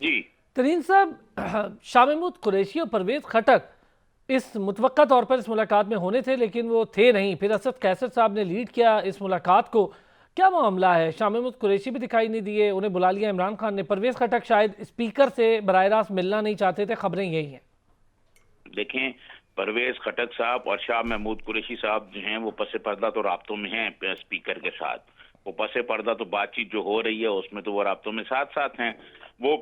جی ترین صاحب، شاہ محمود قریشی اور پرویز خٹک اس متوقع طور پر اس ملاقات میں ہونے تھے لیکن وہ تھے نہیں، پھر اسد قیصر صاحب نے لیڈ کیا اس ملاقات کو. کیا معاملہ ہے؟ شاہ محمود قریشی بھی دکھائی نہیں دیے، انہیں بلا لیا عمران خان نے. پرویز خٹک شاید اسپیکر سے براہ راست ملنا نہیں چاہتے تھے، خبریں یہی ہیں. دیکھیں، پرویز خٹک صاحب اور شاہ محمود قریشی صاحب جو ہیں وہ پس پردہ تو رابطوں میں ہیں اسپیکر کے ساتھ. وہ پس پردہ تو بات چیت جو ہو رہی ہے اس میں تو وہ رابطوں میں ساتھ ساتھ ہیں. وہ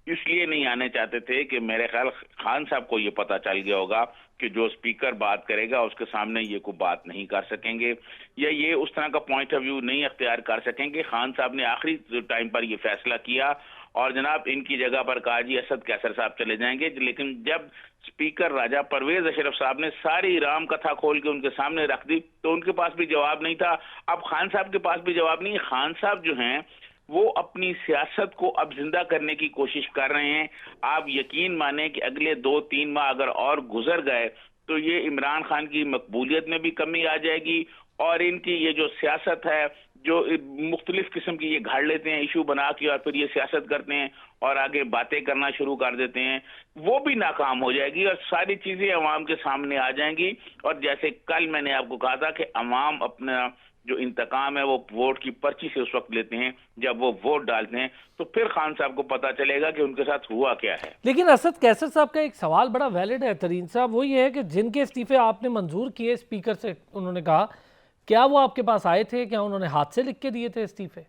اس لیے نہیں آنے چاہتے تھے کہ میرے خیال خان صاحب کو یہ پتا چل گیا ہوگا کہ جو اسپیکر بات کرے گا اس کے سامنے یہ کوئی بات نہیں کر سکیں گے یا یہ اس طرح کا پوائنٹ آف ویو نہیں اختیار کر سکیں گے. خان صاحب نے آخری ٹائم پر یہ فیصلہ کیا اور جناب ان کی جگہ پر کہا جی اسد قیصر صاحب چلے جائیں گے. لیکن جب اسپیکر راجہ پرویز اشرف صاحب نے ساری رام کتھا کھول کے ان کے سامنے رکھ دی تو ان کے پاس بھی جواب نہیں تھا. اب خان صاحب کے پاس بھی جواب نہیں. خان صاحب جو ہیں وہ اپنی سیاست کو اب زندہ کرنے کی کوشش کر رہے ہیں. آپ یقین مانیں کہ اگلے 2-3 ماہ اگر اور گزر گئے تو یہ عمران خان کی مقبولیت میں بھی کمی آ جائے گی اور ان کی یہ جو سیاست ہے جو مختلف قسم کی یہ گھڑ لیتے ہیں ایشو بنا کے اور پھر یہ سیاست کرتے ہیں اور آگے باتیں کرنا شروع کر دیتے ہیں وہ بھی ناکام ہو جائے گی اور ساری چیزیں عوام کے سامنے آ جائیں گی. اور جیسے کل میں نے آپ کو کہا تھا کہ عوام اپنا جو انتقام ہے وہ ووٹ کی پرچی سے اس وقت لیتے ہیں جب وہ ووٹ ڈالتے ہیں تو پھر خان صاحب کو پتا چلے گا کہ ان کے ساتھ ہوا کیا ہے. لیکن اسد قیصر صاحب کا ایک سوال بڑا ویلڈ ہے ترین صاحب، وہ یہ ہے کہ جن کے استعفے آپ نے منظور کیے اسپیکر سے، انہوں نے کہا کیا وہ آپ کے پاس آئے تھے؟ کیا انہوں نے ہاتھ سے لکھ کے دیے تھے استعفے؟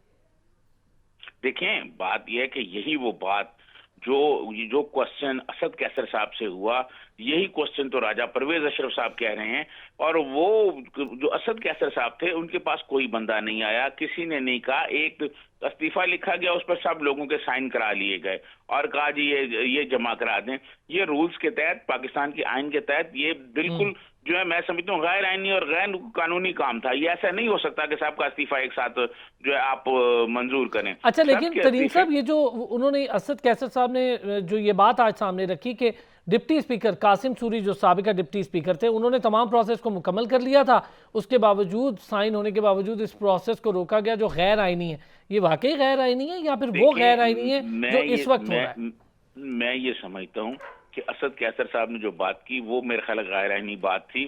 دیکھیں بات یہ ہے کہ یہی وہ بات جو کوسچن اسد قیصر صاحب سے ہوا یہی کوسچن تو راجہ پرویز اشرف صاحب کہہ رہے ہیں. اور وہ جو اسد قیصر صاحب تھے ان کے پاس کوئی بندہ نہیں آیا، کسی نے نہیں کہا. ایک استعفیٰ لکھا گیا اس پر سب لوگوں کے سائن کرا لیے گئے اور کہا جی یہ جمع کرا دیں. یہ رولز کے تحت پاکستان کی آئین کے تحت یہ بالکل جو ہے میں سمجھتا ہوں غیر آئینی اور غیر قانونی کام تھا. یہ ایسا نہیں ہو سکتا کہ صاحب کا استعفیٰ ایک ساتھ جو ہے آپ منظور کریں. اچھا لیکن ترین صاحب یہ جو انہوں نے اسد قیصر صاحب نے جو یہ بات آج سامنے رکھی کہ ڈپٹی اسپیکر قاسم سوری جو سابقہ ڈپٹی اسپیکر تھے انہوں نے تمام پروسیس کو مکمل کر لیا تھا، اس کے باوجود سائن ہونے کے باوجود اس پروسیس کو روکا گیا جو غیر آئینی ہے. یہ واقعی غیر آئینی ہے یا پھر وہ غیر آئینی ہے جو اس وقت ہو رہا ہے؟ میں یہ سمجھتا ہوں کہ اسد قیصر صاحب نے جو بات کی وہ میرے خیال غیر آئینی بات تھی.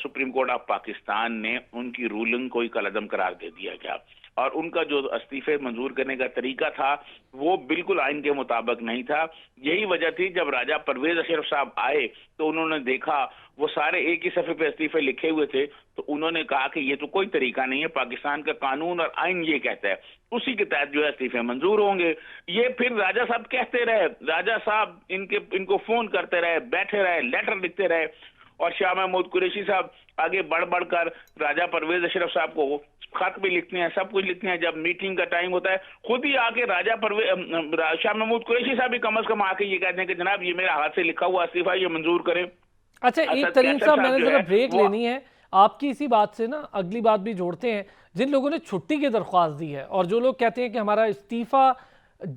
سپریم کورٹ آف پاکستان نے ان کی رولنگ کو کالعدم قرار دے دیا گیا اور ان کا جو استعفے منظور کرنے کا طریقہ تھا وہ بالکل آئین کے مطابق نہیں تھا. یہی وجہ تھی جب راجہ پرویز اشرف صاحب آئے تو انہوں نے دیکھا وہ سارے ایک ہی صفحے پہ استعفے لکھے ہوئے تھے تو انہوں نے کہا کہ یہ تو کوئی طریقہ نہیں ہے، پاکستان کا قانون اور آئین یہ کہتا ہے اسی کے تحت جو ہے استعفے منظور ہوں گے. یہ پھر راجہ صاحب کہتے رہے، راجہ صاحب ان کو فون کرتے رہے، بیٹھے رہے، لیٹر لکھتے رہے اور شاہ محمود قریشی صاحب آگے بڑھ کر راجہ پرویز اشرف صاحب کو خط بھی لکھتے ہیں، سب کچھ لکھتے ہیں. جب میٹنگ کا ٹائم ہوتا ہے خود ہی آ کے شاہ محمود قریشی صاحب بھی کم از کم آ کے یہ کہتے ہیں کہ جناب یہ میرا ہاتھ سے لکھا ہوا استعفیٰ یہ منظور کریں. اچھا ایک ترین صاحب میں نے ذرا بریک لینی ہے آپ کی اسی بات سے نا، اگلی بات بھی جوڑتے ہیں. جن لوگوں نے چھٹی کی درخواست دی ہے اور جو لوگ کہتے ہیں کہ ہمارا استعفیٰ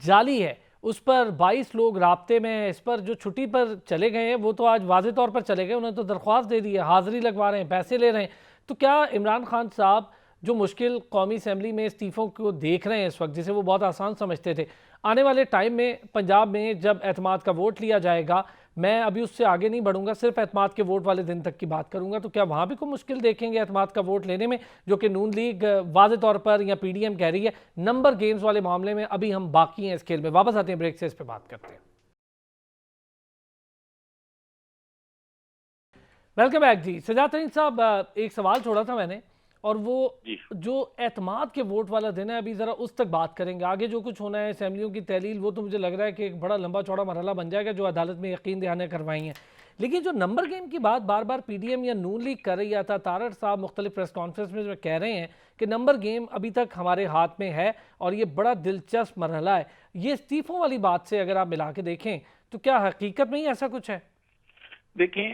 جعلی ہے اس پر 22 لوگ رابطے میں ہیں، اس پر جو چھٹی پر چلے گئے ہیں وہ تو آج واضح طور پر چلے گئے، انہوں نے تو درخواست دے دی ہے، حاضری لگوا رہے ہیں، پیسے لے رہے ہیں. تو کیا عمران خان صاحب جو مشکل قومی اسمبلی میں استعفوں کو دیکھ رہے ہیں اس وقت جسے وہ بہت آسان سمجھتے تھے، آنے والے ٹائم میں پنجاب میں جب اعتماد کا ووٹ لیا جائے گا، میں ابھی اس سے آگے نہیں بڑھوں گا، صرف اعتماد کے ووٹ والے دن تک کی بات کروں گا، تو کیا وہاں بھی کوئی مشکل دیکھیں گے اعتماد کا ووٹ لینے میں؟ جو کہ نون لیگ واضح طور پر یا پی ڈی ایم کہہ رہی ہے نمبر گیمز والے معاملے میں ابھی ہم باقی ہیں اس کھیل میں. واپس آتے ہیں بریک سے، اس پہ بات کرتے ہیں. ویلکم بیک جی. سجاد ترین صاحب ایک سوال چھوڑا تھا میں نے اور وہ جو اعتماد کے ووٹ والا دن ہے ابھی ذرا اس تک بات کریں گے. آگے جو کچھ ہونا ہے اسمبلیوں کی تحلیل وہ تو مجھے لگ رہا ہے کہ ایک بڑا لمبا چوڑا مرحلہ بن جائے گا جو عدالت میں یقین دہانیاں کروائی ہیں. لیکن جو نمبر گیم کی بات بار بار پی ڈی ایم یا نون لیگ کر رہی تھا، تارڑ صاحب مختلف پریس کانفرنس میں کہہ رہے ہیں کہ نمبر گیم ابھی تک ہمارے ہاتھ میں ہے اور یہ بڑا دلچسپ مرحلہ ہے. یہ استعفوں والی بات سے اگر آپ ملا کے دیکھیں تو کیا حقیقت میں ہی ایسا کچھ ہے؟ دیکھیں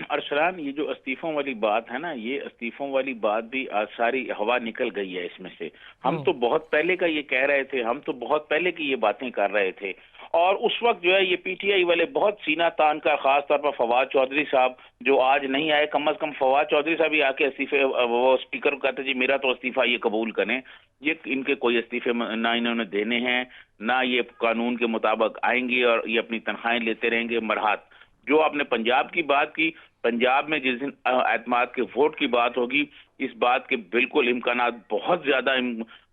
ارسلان، یہ جو استعفوں والی بات ہے نا، یہ استعفوں والی بات بھی آج ساری ہوا نکل گئی ہے اس میں سے۔ ہم تو بہت پہلے کا یہ کہہ رہے تھے، ہم تو بہت پہلے کی یہ باتیں کر رہے تھے، اور اس وقت جو ہے یہ پی ٹی آئی والے بہت سینہ تان کا، خاص طور پر فواد چودھری صاحب جو آج نہیں آئے، کم از کم فواد چودھری صاحب ہی آ کے استعفے، وہ اسپیکر کو کہتے جی میرا تو استعفیٰ یہ قبول کریں۔ یہ ان کے کوئی استعفے نہ انہوں نے دینے ہیں، نہ یہ قانون کے مطابق آئیں گے، اور یہ اپنی تنخواہیں لیتے رہیں گے مرہات۔ جو آپ نے پنجاب کی بات کی، پنجاب میں جس دن اعتماد کے ووٹ کی بات ہوگی، اس بات کے بالکل امکانات بہت زیادہ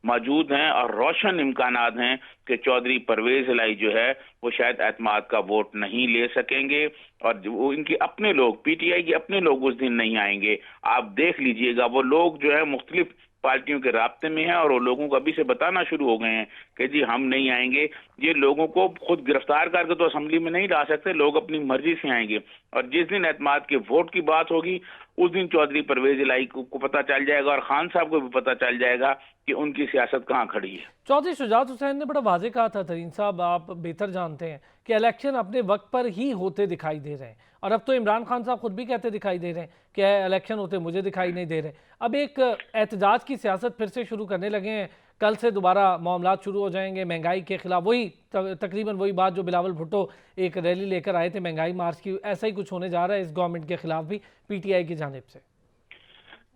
موجود ہیں، اور روشن امکانات ہیں کہ چودھری پرویز الہی جو ہے وہ شاید اعتماد کا ووٹ نہیں لے سکیں گے، اور وہ ان کے اپنے لوگ، پی ٹی آئی کے اپنے لوگ اس دن نہیں آئیں گے۔ آپ دیکھ لیجئے گا، وہ لوگ جو ہے مختلف پارٹیوں کے رابطے میں ہیں، اور وہ لوگوں کو ابھی سے بتانا شروع ہو گئے ہیں کہ جی ہم نہیں آئیں گے۔ یہ لوگوں کو خود گرفتار کر کے تو اسمبلی میں نہیں لا سکتے، لوگ اپنی مرضی سے آئیں گے، اور جس دن اعتماد کے ووٹ کی بات ہوگی اس دن چودھری پرویز الہی کو پتہ چل جائے گا، اور خان صاحب کو بھی پتہ چل جائے گا کہ ان کی سیاست کہاں کھڑی ہے۔ چودھری شجاعت حسین نے بڑا واضح کہا تھا، ترین صاحب آپ بہتر جانتے ہیں، کہ الیکشن اپنے وقت پر ہی ہوتے دکھائی دے رہے ہیں، اور اب تو عمران خان صاحب خود بھی کہتے دکھائی دے رہے ہیں کہ الیکشن ہوتے مجھے دکھائی نہیں دے رہے۔ اب ایک احتجاج کی سیاست پھر سے شروع کرنے لگے ہیں، کل سے دوبارہ معاملات شروع ہو جائیں گے مہنگائی کے خلاف، وہی تقریباً وہی بات جو بلاول بھٹو ایک ریلی لے کر آئے تھے مہنگائی مارچ کی، ایسا ہی کچھ ہونے جا رہا ہے اس گورنمنٹ کے خلاف بھی پی ٹی آئی کی جانب سے۔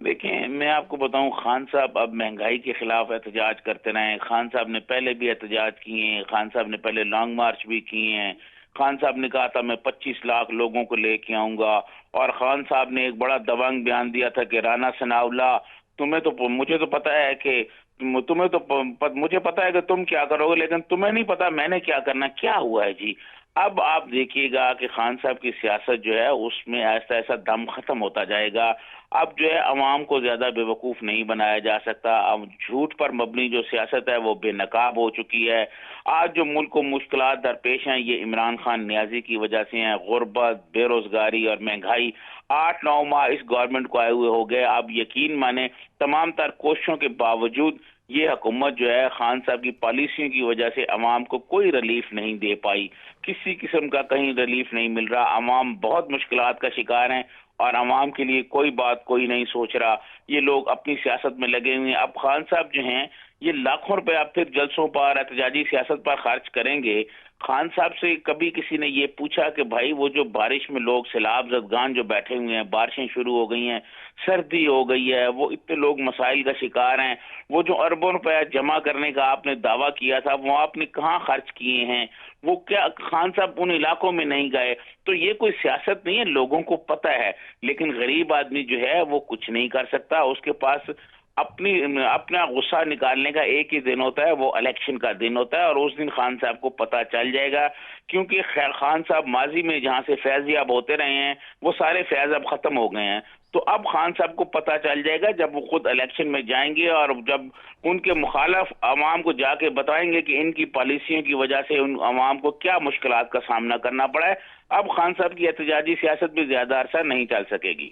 دیکھیں میں آپ کو بتاؤں، خان صاحب اب مہنگائی کے خلاف احتجاج کرتے رہے ہیں، خان صاحب نے پہلے بھی احتجاج کیے ہیں، خان صاحب نے پہلے لانگ مارچ بھی کیے ہیں، خان صاحب نے کہا تھا میں 25 لاکھ لوگوں کو لے کے آؤں گا، اور خان صاحب نے ایک بڑا دبنگ بیان دیا تھا کہ رانا ثناءاللہ مجھے تو پتہ ہے کہ مجھے پتہ ہے کہ تم کیا کرو گے، لیکن تمہیں نہیں پتا میں نے کیا کرنا۔ کیا ہوا ہے جی؟ اب آپ دیکھیے گا کہ خان صاحب کی سیاست جو ہے اس میں ایسا ایسا دم ختم ہوتا جائے گا۔ اب جو ہے عوام کو زیادہ بے وقوف نہیں بنایا جا سکتا، اب جھوٹ پر مبنی جو سیاست ہے وہ بے نقاب ہو چکی ہے۔ آج جو ملک کو مشکلات درپیش ہیں یہ عمران خان نیازی کی وجہ سے ہیں، غربت، بے روزگاری اور مہنگائی 8-9 ماہ اس گورنمنٹ کو آئے ہوئے ہو گئے۔ اب یقین مانیں تمام تر کوششوں کے باوجود یہ حکومت جو ہے خان صاحب کی پالیسیوں کی وجہ سے عوام کو کوئی ریلیف نہیں دے پائی، کسی قسم کا کہیں ریلیف نہیں مل رہا، عوام بہت مشکلات کا شکار ہیں، اور عوام کے لیے کوئی بات کوئی نہیں سوچ رہا۔ یہ لوگ اپنی سیاست میں لگے ہوئے ہیں۔ اب خان صاحب جو ہیں یہ لاکھوں روپے اب پھر جلسوں پر، احتجاجی سیاست پر خرچ کریں گے۔ خان صاحب سے کبھی کسی نے یہ پوچھا کہ بھائی وہ جو بارش میں لوگ سیلاب زدگان جو بیٹھے ہوئے ہیں، بارشیں شروع ہو گئی ہیں، سردی ہو گئی ہے، وہ اتنے لوگ مسائل کا شکار ہیں، وہ جو اربوں روپے جمع کرنے کا آپ نے دعویٰ کیا تھا وہ آپ نے کہاں خرچ کیے ہیں؟ وہ کیا خان صاحب ان علاقوں میں نہیں گئے؟ تو یہ کوئی سیاست نہیں ہے، لوگوں کو پتہ ہے، لیکن غریب آدمی جو ہے وہ کچھ نہیں کر سکتا۔ اس کے پاس اپنا غصہ نکالنے کا ایک ہی دن ہوتا ہے، وہ الیکشن کا دن ہوتا ہے، اور اس دن خان صاحب کو پتہ چل جائے گا، کیونکہ خان صاحب ماضی میں جہاں سے فیض یاب ہوتے رہے ہیں وہ سارے فیض اب ختم ہو گئے ہیں۔ تو اب خان صاحب کو پتہ چل جائے گا جب وہ خود الیکشن میں جائیں گے، اور جب ان کے مخالف عوام کو جا کے بتائیں گے کہ ان کی پالیسیوں کی وجہ سے ان عوام کو کیا مشکلات کا سامنا کرنا پڑا ہے، اب خان صاحب کی احتجاجی سیاست بھی زیادہ عرصہ نہیں چل سکے گی۔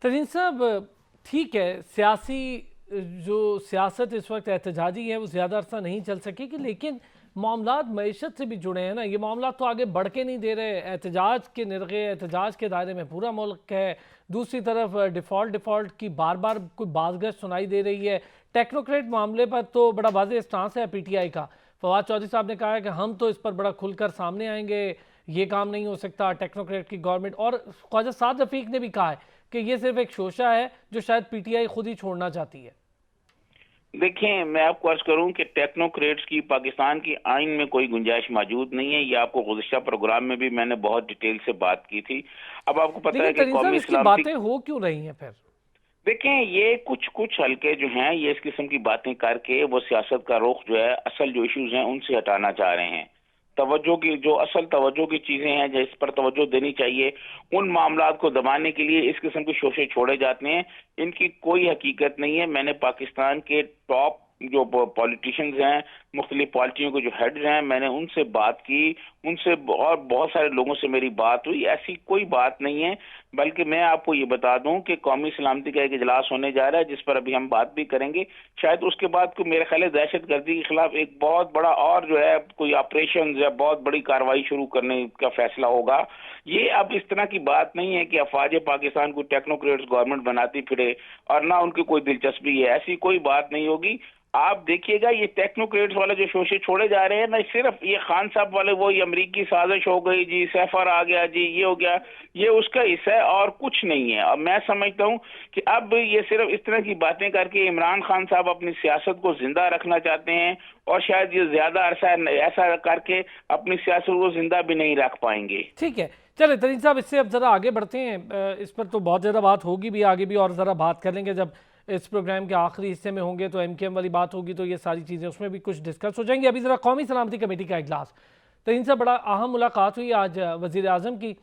ترین صاحب ٹھیک ہے، جو سیاست اس وقت احتجاجی ہے وہ زیادہ عرصہ نہیں چل سکے گی، لیکن معاملات معیشت سے بھی جڑے ہیں نا، یہ معاملات تو آگے بڑھ کے نہیں دے رہے۔ احتجاج کے نرغے، احتجاج کے دائرے میں پورا ملک ہے، دوسری طرف ڈیفالٹ کی بار بار کوئی بازگشت سنائی دے رہی ہے۔ ٹیکنوکریٹ معاملے پر تو بڑا واضح اسٹانس ہے پی ٹی آئی کا، فواد چودھری صاحب نے کہا ہے کہ ہم تو اس پر بڑا کھل کر سامنے آئیں گے، یہ کام نہیں ہو سکتا ٹیکنوکریٹ کی گورنمنٹ، اور خواجہ سعد رفیق نے بھی کہا ہے کہ یہ صرف ایک شوشہ ہے جو شاید پی ٹی آئی خود ہی چھوڑنا چاہتی ہے۔ دیکھیں میں آپ کو عرض کروں کہ ٹیکنوکریٹس کی پاکستان کی آئین میں کوئی گنجائش موجود نہیں ہے، یہ آپ کو گزشتہ پروگرام میں بھی میں نے بہت ڈیٹیل سے بات کی تھی۔ اب آپ کو پتہ ہے کہ قومی اس کی باتیں ہو کیوں رہی ہیں پھر؟ دیکھیں یہ کچھ حلقے جو ہیں یہ اس قسم کی باتیں کر کے وہ سیاست کا رخ جو ہے اصل جو ایشوز ہیں ان سے ہٹانا چاہ رہے ہیں۔ توجہ کی جو اصل توجہ کی چیزیں ہیں جس پر توجہ دینی چاہیے ان معاملات کو دبانے کے لیے اس قسم کے شوشے چھوڑے جاتے ہیں، ان کی کوئی حقیقت نہیں ہے۔ میں نے پاکستان کے ٹاپ جو پولیٹیشنز ہیں مختلف پارٹیوں کے جو ہیڈ ہیں، میں نے ان سے بات کی، ان سے اور بہت سارے لوگوں سے میری بات ہوئی. ایسی کوئی بات نہیں ہے، بلکہ میں آپ کو یہ بتا دوں کہ قومی سلامتی کا ایک اجلاس ہونے جا رہا ہے جس پر ابھی ہم بات بھی کریں گے. شاید اس کے بعد کو میرے خیال ہے دہشت گردی کے خلاف ایک بہت بڑا اور جو ہے کوئی آپریشن یا بہت بڑی کارروائی شروع کرنے کا فیصلہ ہوگا. یہ اب اس طرح کی بات نہیں ہے کہ افواج پاکستان کو ٹیکنوکریٹس گورنمنٹ بناتی پھرے اور نہ ان کی کوئی دلچسپی ہے. ایسی کوئی بات نہیں ہوگی. آپ دیکھیے گا یہ ٹیکنوکریٹس والے جو شوشے چھوڑے جا رہے ہیں نا، صرف یہ خان صاحب والے وہی امریکی سازش ہو گئی جی، سیفر آ گیا جی، یہ ہو گیا، یہ اس کا حصہ ہے اور کچھ نہیں ہے. اور میں سمجھتا ہوں کہ اب یہ صرف اس طرح کی باتیں کر کے عمران خان صاحب اپنی سیاست کو زندہ رکھنا چاہتے ہیں، اور شاید یہ زیادہ عرصہ ایسا کر کے اپنی سیاست کو زندہ بھی نہیں رکھ پائیں گے. ٹھیک ہے، چلے ترین صاحب اس سے اب ذرا آگے بڑھتے ہیں. اس پر تو بہت زیادہ بات ہوگی بھی، آگے بھی اور ذرا بات کر لیں گے. جب اس پروگرام کے آخری حصے میں ہوں گے تو ایم کے ایم والی بات ہوگی تو یہ ساری چیزیں اس میں بھی کچھ ڈسکس ہو جائیں گی. ابھی ذرا قومی سلامتی کمیٹی کا اجلاس، ترین صاحب بڑا اہم ملاقات ہوئی آج وزیر اعظم کی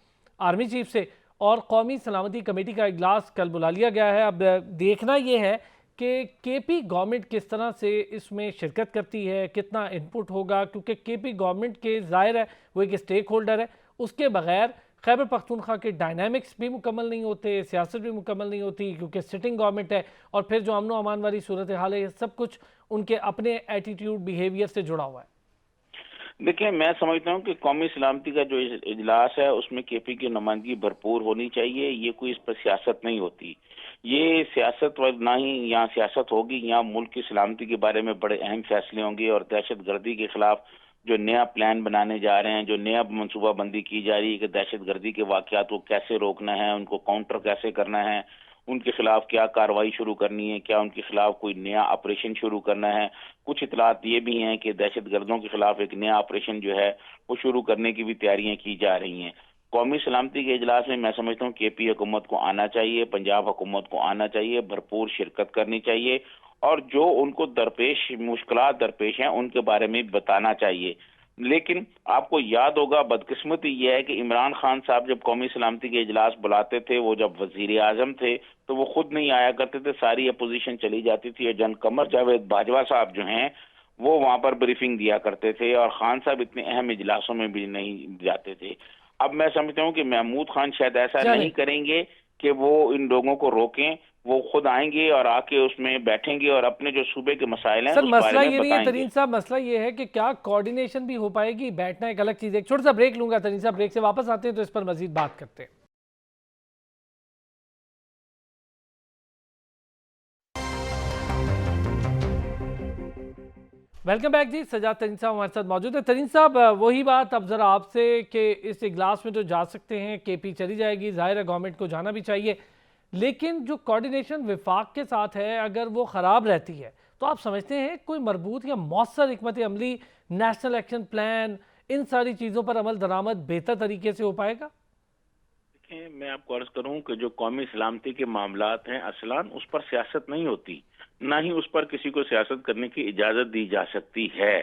آرمی چیف سے، اور قومی سلامتی کمیٹی کا اجلاس کل بلا لیا گیا ہے. اب دیکھنا یہ ہے کہ کے پی گورنمنٹ کس طرح سے اس میں شرکت کرتی ہے، کتنا انپٹ ہوگا، کیونکہ کے پی گورنمنٹ کے ظاہر ہے وہ ایک اسٹیک ہولڈر ہے. اس کے بغیر خیبر پختونخوا کے ڈائنامکس بھی مکمل نہیں ہوتے، سیاست بھی مکمل نہیں ہوتی، کیونکہ سٹنگ گورنمنٹ ہے، اور پھر جو امن و امان والی صورتحال ہے، یہ سب کچھ ان کے اپنے ایٹیٹیوڈ بیہیویئر سے جڑا ہوا ہے. دیکھیں، میں سمجھتا ہوں کہ قومی سلامتی کا جو اجلاس ہے اس میں کے پی کی نمائندگی بھرپور ہونی چاہیے. یہ کوئی اس پر سیاست نہیں ہوتی، یہ سیاست نہ ہی یہاں سیاست ہوگی. یہاں ملک کی سلامتی کے بارے میں بڑے اہم فیصلے ہوں گے، اور دہشت گردی کے خلاف جو نیا پلان بنانے جا رہے ہیں، جو نیا منصوبہ بندی کی جا رہی ہے کہ دہشت گردی کے واقعات کو کیسے روکنا ہے، ان کو کاؤنٹر کیسے کرنا ہے، ان کے خلاف کیا کارروائی شروع کرنی ہے، کیا ان کے خلاف کوئی نیا آپریشن شروع کرنا ہے. کچھ اطلاعات یہ بھی ہیں کہ دہشت گردوں کے خلاف ایک نیا آپریشن جو ہے وہ شروع کرنے کی بھی تیاریاں کی جا رہی ہیں. قومی سلامتی کے اجلاس میں سمجھتا ہوں کے پی حکومت کو آنا چاہیے، پنجاب حکومت کو آنا چاہیے، بھرپور شرکت کرنی چاہیے، اور جو ان کو درپیش مشکلات درپیش ہیں ان کے بارے میں بتانا چاہیے. لیکن آپ کو یاد ہوگا، بدقسمتی یہ ہے کہ عمران خان صاحب جب قومی سلامتی کے اجلاس بلاتے تھے، وہ جب وزیر اعظم تھے تو وہ خود نہیں آیا کرتے تھے، ساری اپوزیشن چلی جاتی تھی. جن قمر جاوید باجوہ صاحب جو ہیں وہ وہاں پر بریفنگ دیا کرتے تھے، اور خان صاحب اتنے اہم اجلاسوں میں بھی نہیں جاتے تھے. اب میں سمجھتا ہوں کہ محمود خان شاید ایسا نہیں کریں گے کہ وہ ان لوگوں کو روکیں. وہ خود آئیں گے اور آ کے اس میں بیٹھیں گے اور اپنے جو صوبے کے مسائل ہیں سر اس مسئلہ بارے میں یہ نہیں ہے بتائیں گے. ترین صاحب، مسئلہ یہ ہے کہ کیا کوارڈینیشن بھی ہو پائے گی؟ بیٹھنا ایک الگ چیز ہے. ایک چھوٹا سا بریک لوں گا ترین صاحب، بریک سے واپس آتے ہیں تو اس پر مزید بات کرتے ہیں. ویلکم بیک جی. سجاد ترین صاحب ہمارے ساتھ موجود ہے. ترین صاحب وہی بات اب ذرا آپ سے کہ اس اجلاس میں تو جا سکتے ہیں، کے پی چلی جائے گی، ظاہر ہے گورنمنٹ کو جانا بھی چاہیے، لیکن جو کوارڈینیشن وفاق کے ساتھ ہے اگر وہ خراب رہتی ہے تو آپ سمجھتے ہیں کوئی مربوط یا مؤثر حکمت عملی، نیشنل ایکشن پلان، ان ساری چیزوں پر عمل درآمد بہتر طریقے سے ہو پائے گا؟ میں آپ کو عرض کروں کہ جو قومی سلامتی کے معاملات ہیں اصلاً اس پر سیاست نہیں ہوتی، نہ ہی اس پر کسی کو سیاست کرنے کی اجازت دی جا سکتی ہے.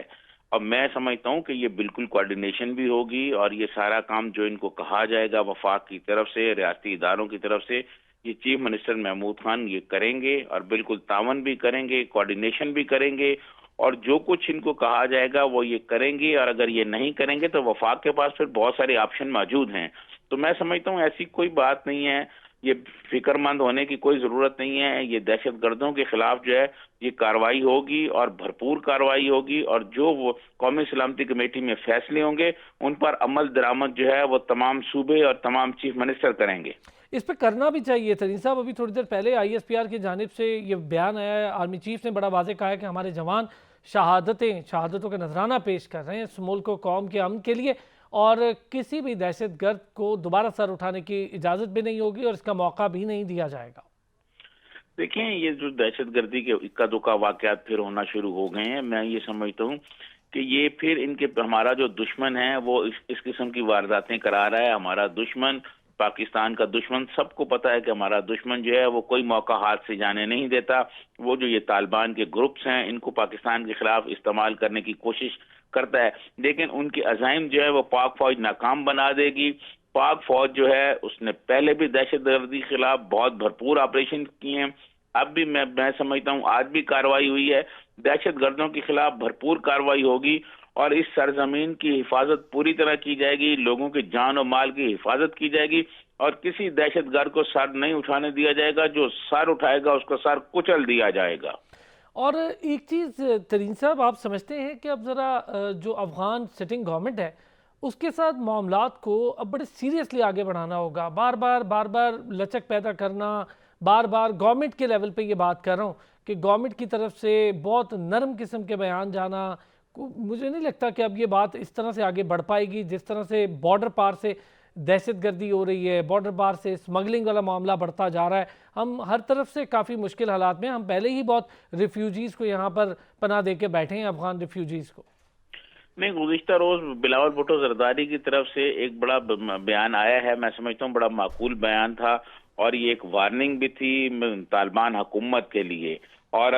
اور میں سمجھتا ہوں کہ یہ بالکل کوارڈینیشن بھی ہوگی، اور یہ سارا کام جو ان کو کہا جائے گا وفاق کی طرف سے، ریاستی اداروں کی طرف سے، یہ چیف منسٹر محمود خان یہ کریں گے، اور بالکل تعاون بھی کریں گے، کوارڈینیشن بھی کریں گے، اور جو کچھ ان کو کہا جائے گا وہ یہ کریں گے. اور اگر یہ نہیں کریں گے تو وفاق کے پاس پھر بہت سارے آپشن موجود ہیں. تو میں سمجھتا ہوں ایسی کوئی بات نہیں ہے، یہ فکر مند ہونے کی کوئی ضرورت نہیں ہے. یہ دہشت گردوں کے خلاف جو ہے یہ کارروائی ہوگی، اور بھرپور کارروائی ہوگی، اور جو وہ قومی سلامتی کمیٹی میں فیصلے ہوں گے ان پر عمل درآمد جو ہے وہ تمام صوبے اور تمام چیف منسٹر کریں گے. اس پہ کرنا بھی چاہیے. ترین صاحب ابھی تھوڑی دیر پہلے آئی ایس پی آر کی جانب سے یہ بیان آیا ہے، آرمی چیف نے بڑا واضح کہا ہے کہ ہمارے جوان شہادتوں کا نذرانہ پیش کر رہے ہیں اس ملک و قوم کے امن کے لیے، اور کسی بھی دہشت گرد کو دوبارہ سر اٹھانے کی اجازت بھی نہیں ہوگی اور اس کا موقع بھی نہیں دیا جائے گا. دیکھیں، یہ جو دہشت گردی کے اکا دکا واقعات پھر ہونا شروع ہو گئے ہیں، میں یہ سمجھتا ہوں کہ یہ پھر ان کے ہمارا جو دشمن ہے وہ اس قسم کی وارداتیں کرا رہا ہے. ہمارا دشمن، پاکستان کا دشمن، سب کو پتا ہے کہ ہمارا دشمن جو ہے وہ کوئی موقع ہاتھ سے جانے نہیں دیتا. وہ جو یہ طالبان کے گروپس ہیں ان کو پاکستان کے خلاف استعمال کرنے کی کوشش کرتا ہے، لیکن ان کے عزائم جو ہے وہ پاک فوج ناکام بنا دے گی. پاک فوج جو ہے اس نے پہلے بھی دہشت گردی کے خلاف بہت بھرپور آپریشن کیے ہیں، اب بھی میں سمجھتا ہوں آج بھی کارروائی ہوئی ہے. دہشت گردوں کے خلاف بھرپور کارروائی ہوگی اور اس سرزمین کی حفاظت پوری طرح کی جائے گی، لوگوں کی جان و مال کی حفاظت کی جائے گی اور کسی دہشت گرد کو سر نہیں اٹھانے دیا جائے گا، جو سر اٹھائے گا اس کا سر کچل دیا جائے گا۔ اور ایک چیز ترین صاحب، آپ سمجھتے ہیں کہ اب ذرا جو افغان سٹنگ گورنمنٹ ہے اس کے ساتھ معاملات کو اب بڑے سیریسلی آگے بڑھانا ہوگا، بار بار لچک پیدا کرنا، بار گورنمنٹ کے لیول پہ یہ بات کر رہا ہوں کہ گورنمنٹ کی طرف سے بہت نرم قسم کے بیان جانا، مجھے نہیں لگتا کہ اب یہ بات اس طرح سے آگے بڑھ پائے گی جس طرح سے بارڈر پار سے دہشت گردی ہو رہی ہے، بارڈر پار سے اسمگلنگ والا معاملہ بڑھتا جا رہا ہے۔ ہم ہر طرف سے کافی مشکل حالات میں، ہم پہلے ہی بہت ریفیوجیز کو یہاں پر پناہ دے کے بیٹھے ہیں، افغان ریفیوجیز کو۔ میں گزشتہ روز بلاول بھٹو زرداری کی طرف سے ایک بڑا بیان آیا ہے، میں سمجھتا ہوں بڑا معقول بیان تھا اور یہ ایک وارننگ بھی تھی طالبان حکومت کے لیے، اور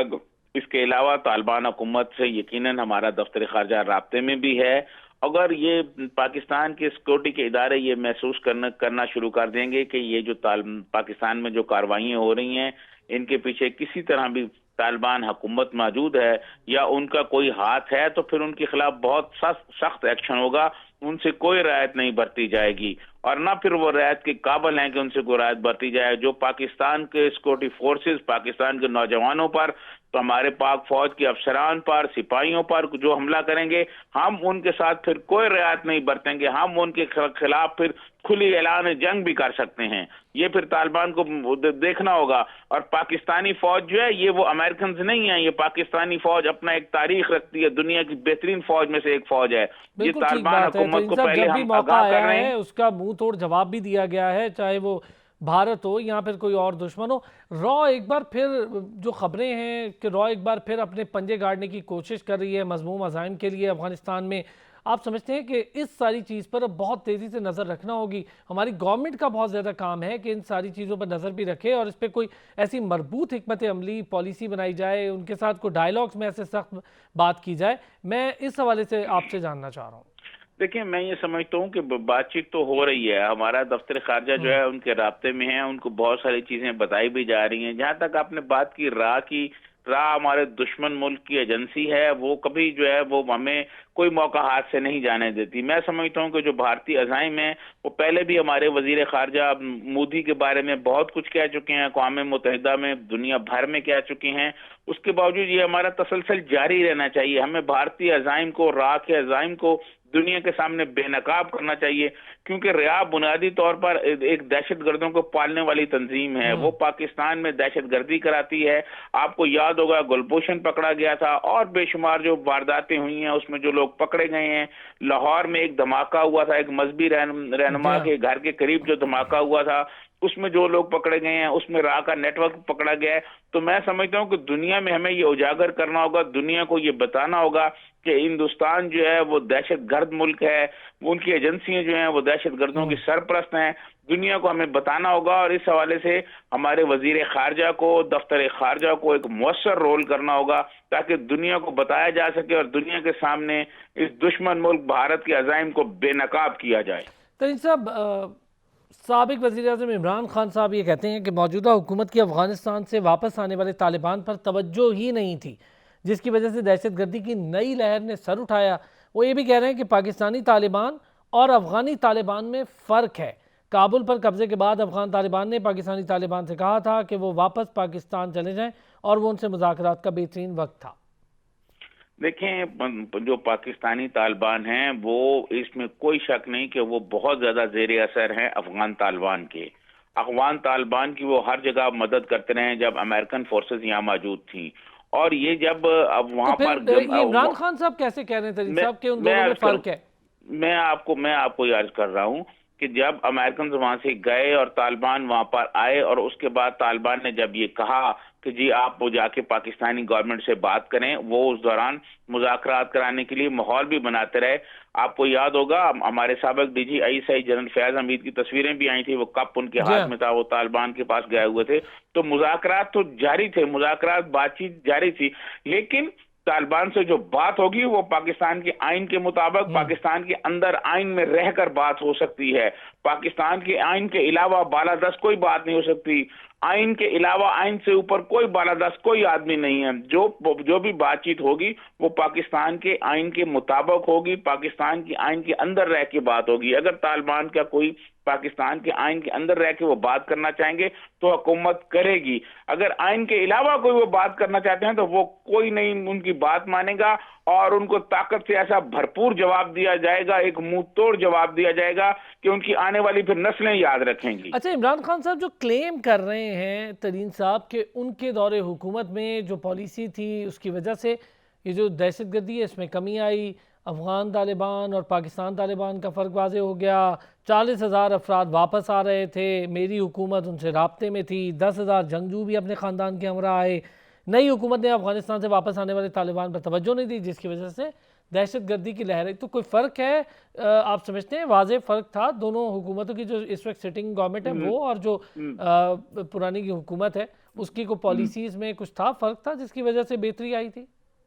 اس کے علاوہ طالبان حکومت سے یقیناً ہمارا دفتر خارجہ رابطے میں بھی ہے۔ اگر یہ پاکستان کے سیکورٹی کے ادارے یہ محسوس کرنا شروع کر دیں گے کہ یہ جو پاکستان میں جو کاروائیاں ہو رہی ہیں ان کے پیچھے کسی طرح بھی طالبان حکومت موجود ہے یا ان کا کوئی ہاتھ ہے، تو پھر ان کے خلاف بہت سخت ایکشن ہوگا، ان سے کوئی رعایت نہیں برتی جائے گی اور نہ پھر وہ رعایت کے قابل ہیں کہ ان سے کوئی رعایت برتی جائے۔ جو پاکستان کے سیکورٹی فورسز، پاکستان کے نوجوانوں پر، تو ہمارے پاک فوج کے افسران پر، سپاہیوں پر جو حملہ کریں گے، ہم ان کے ساتھ پھر کوئی رعایت نہیں برتیں گے، ہم ان کے خلاف پھر کھلی اعلان جنگ بھی کر سکتے ہیں۔ یہ پھر طالبان کو دیکھنا ہوگا۔ اور پاکستانی فوج جو ہے یہ وہ امریکنز نہیں ہیں، یہ پاکستانی فوج اپنا ایک تاریخ رکھتی ہے، دنیا کی بہترین فوج میں سے ایک فوج ہے۔ یہ طالبان حکومت کو پہلے ہم آگاہ کر رہے ہیں، اس کا منہ توڑ جواب بھی دیا گیا ہے، چاہے وہ بھارت ہو یا پھر کوئی اور دشمن ہو۔ را ایک بار پھر جو خبریں ہیں کہ را ایک بار پھر اپنے پنجے گاڑنے کی کوشش کر رہی ہے مذموم عزائم کے لیے افغانستان میں، آپ سمجھتے ہیں کہ اس ساری چیز پر اب بہت تیزی سے نظر رکھنا ہوگی؟ ہماری گورنمنٹ کا بہت زیادہ کام ہے کہ ان ساری چیزوں پر نظر بھی رکھے اور اس پہ کوئی ایسی مربوط حکمت عملی پالیسی بنائی جائے، ان کے ساتھ کوئی ڈائیلاگز میں ایسے سخت بات کی جائے۔ میں اس حوالے سے آپ سے جاننا چاہ رہا ہوں۔ دیکھیں، میں یہ سمجھتا ہوں کہ بات چیت تو ہو رہی ہے، ہمارا دفتر خارجہ جو ہے ان کے رابطے میں ہے، ان کو بہت ساری چیزیں بتائی بھی جا رہی ہیں۔ جہاں تک آپ نے بات کی راہ ہمارے دشمن ملک کی ایجنسی ہے، وہ کبھی جو ہے وہ ہمیں کوئی موقع ہاتھ سے نہیں جانے دیتی۔ میں سمجھتا ہوں کہ جو بھارتی عزائم ہیں وہ پہلے بھی ہمارے وزیر خارجہ مودی کے بارے میں بہت کچھ کہہ چکے ہیں، اقوام متحدہ میں، دنیا بھر میں کہہ چکے ہیں۔ اس کے باوجود یہ ہمارا تسلسل جاری رہنا چاہیے، ہمیں بھارتی عزائم کو، کے عزائم کو دنیا کے سامنے بے نقاب کرنا چاہیے، کیونکہ ریا بنیادی طور پر ایک دہشت گردوں کو پالنے والی تنظیم ہے، وہ پاکستان میں دہشت گردی کراتی ہے۔ آپ کو یاد ہوگا گلبھوشن پکڑا گیا تھا اور بے شمار جو وارداتیں ہوئی ہیں اس میں جو لوگ پکڑے گئے ہیں۔ لاہور میں ایک دھماکہ ہوا تھا، ایک مذہبی رہنما کے گھر کے قریب جو دھماکہ ہوا تھا، اس میں جو لوگ پکڑے گئے ہیں، اس میں را کا نیٹ ورک پکڑا گیا ہے۔ تو میں سمجھتا ہوں کہ دنیا میں ہمیں یہ اجاگر کرنا ہوگا، دنیا کو یہ بتانا ہوگا کہ ہندوستان جو ہے وہ دہشت گرد ملک ہے، ان کی ایجنسیاں جو ہیں وہ دہشت گردوں کی سرپرست ہیں۔ دنیا کو ہمیں بتانا ہوگا اور اس حوالے سے ہمارے وزیر خارجہ کو، دفتر خارجہ کو ایک مؤثر رول کرنا ہوگا تاکہ دنیا کو بتایا جا سکے اور دنیا کے سامنے اس دشمن ملک بھارت کے عزائم کو بے نقاب کیا جائے۔ ترین صاحب، سابق وزیر اعظم عمران خان صاحب یہ کہتے ہیں کہ موجودہ حکومت کی افغانستان سے واپس آنے والے طالبان پر توجہ ہی نہیں تھی، جس کی وجہ سے دہشت گردی کی نئی لہر نے سر اٹھایا۔ وہ یہ بھی کہہ رہے ہیں کہ پاکستانی طالبان اور افغانی طالبان میں فرق ہے۔ کابل پر قبضے کے بعد افغان طالبان نے پاکستانی طالبان سے کہا تھا کہ وہ واپس پاکستان چلے جائیں اور وہ ان سے مذاکرات کا بہترین وقت تھا۔ دیکھیں، جو پاکستانی طالبان ہیں وہ اس میں کوئی شک نہیں کہ وہ بہت زیادہ زیر اثر ہیں افغان طالبان کے۔ افغان طالبان کی وہ ہر جگہ مدد کرتے رہے جب امریکن فورسز یہاں موجود تھیں، اور یہ جب اب وہاں پر عمران خان صاحب کیسے کہہ رہے ہیں ترین صاحب کہ ان دونوں میں فرق ہے؟ میں آپ کو یہ عرض کر رہا ہوں کہ جب امریکن وہاں سے گئے اور طالبان وہاں پر آئے اور اس کے بعد طالبان نے جب یہ کہا کہ جی آپ وہ جا کے پاکستانی گورنمنٹ سے بات کریں، وہ اس دوران مذاکرات کرانے کے لیے ماحول بھی بناتے رہے۔ آپ کو یاد ہوگا ہمارے سابق ڈی جی آئی سی جنرل فیاض حمید کی تصویریں بھی آئی تھی، وہ کپ ان کے ہاتھ میں تھا، وہ طالبان کے پاس گئے ہوئے تھے۔ تو مذاکرات تو جاری تھے، بات چیت جاری تھی، لیکن طالبان سے جو بات ہوگی وہ پاکستان کے آئین کے مطابق، پاکستان کے اندر آئین میں رہ کر بات ہو سکتی ہے۔ پاکستان کے آئین کے علاوہ بالادست کوئی بات نہیں ہو سکتی. آئین کے علاوہ آئین سے اوپر کوئی بالادست کوئی آدمی نہیں ہے. جو بھی بات چیت ہوگی وہ پاکستان کے آئین کے مطابق ہوگی, پاکستان کے آئین کے اندر رہ کے بات ہوگی. اگر طالبان کا کوئی پاکستان کے آئین کے اندر رہ کے وہ بات کرنا چاہیں گے تو حکومت کرے گی. اگر آئین کے علاوہ کوئی وہ بات کرنا چاہتے ہیں تو وہ کوئی نہیں ان کی بات مانے گا, اور ان کو طاقت سے ایسا بھرپور جواب دیا جائے گا, ایک منہ توڑ جواب دیا جائے گا کہ ان کی آنے والی پھر نسلیں یاد رکھیں گی. اچھا, عمران خان صاحب جو کلیم کر رہے ہیں ترین صاحب کہ ان کے دور حکومت میں جو پالیسی تھی اس کی وجہ سے یہ جو دہشت گردی ہے اس میں کمی آئی, افغان طالبان اور پاکستان طالبان کا فرق واضح ہو گیا, 40,000 افراد واپس آ رہے تھے, میری حکومت ان سے رابطے میں تھی, 10,000 جنگجو بھی اپنے خاندان کے ہمراہ آئے, نئی حکومت نے افغانستان سے واپس آنے والے طالبان پر توجہ نہیں دی جس کی وجہ سے دہشت گردی کی لہر ہے. تو کوئی فرق ہے آپ سمجھتے ہیں؟ واضح فرق تھا دونوں حکومتوں کی, جو اس وقت سٹنگ گورنمنٹ ہے وہ اور جو پرانی کی حکومت ہے اس کی کوئی پالیسیز میں کچھ تھا, فرق تھا جس کی وجہ سے بہتری آئی تھی؟